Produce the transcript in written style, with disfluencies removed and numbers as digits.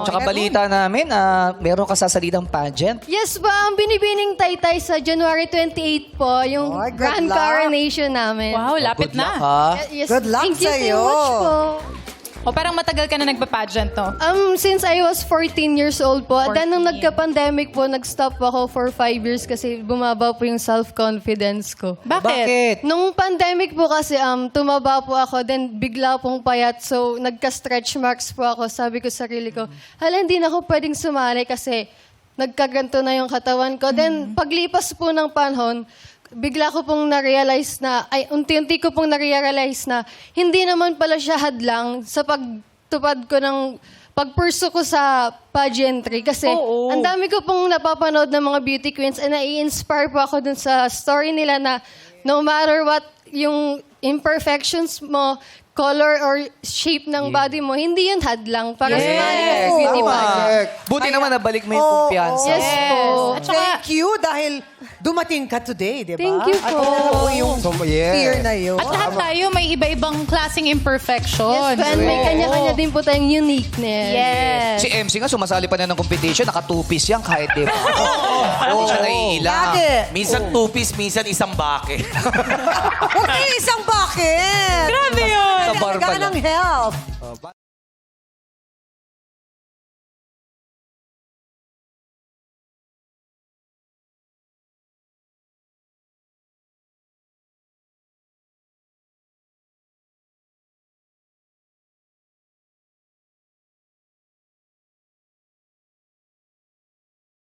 Tsaka balita namin, meron ka sasalitang pageant. Yes ba, ang binibining taytay sa January 28 po, yung Oy, good grand luck. coronation namin. Wow, lapit Good luck, na. ha? Yes, Good luck thank you sa'yo. so much po. O parang matagal ka na nagpa-pageant, no? Since I was 14 years old po, then nung 14. nagka-pandemic po, nag-stop ako for 5 years kasi bumaba po yung self-confidence ko. Bakit? Nung pandemic po kasi, tumaba po ako, then bigla pong payat. So, nagka-stretch marks po ako. Sabi ko sa sarili ko, hala, hindi na ako pwedeng sumali kasi nagkaganto na yung katawan ko. Then, paglipas po ng panahon, bigla ko pong na-realize na, unti-unti ko pong na-realize na, hindi naman pala siya hadlang sa pagtupad ko ng pagpurso ko sa pageantry. Kasi, ang dami ko pong napapanood ng mga beauty queens and nai-inspire po ako dun sa story nila na no matter what yung imperfections mo, color or shape ng body mo, hindi yun hadlang para sumali ka sa beauty pageant. Buti naman nabalik mo yung kumpiyansa. Yes po. At saka, Thank you dahil dumating ka today, di ba? Thank you At po. nabuo yung fear na yun. at lahat tayo may iba-ibang klaseng imperfections. Yes, and may kanya-kanya din po tayong uniqueness. Yes. Si MC nga, sumasali pa na ng competition, naka two-piece yan kahit di ba? Hindi siya naiilang. Dati. Minsan two-piece, minsan isang bake. Okay, isang bakit? Grabe yun. Sa bar Talaga pala. ng health.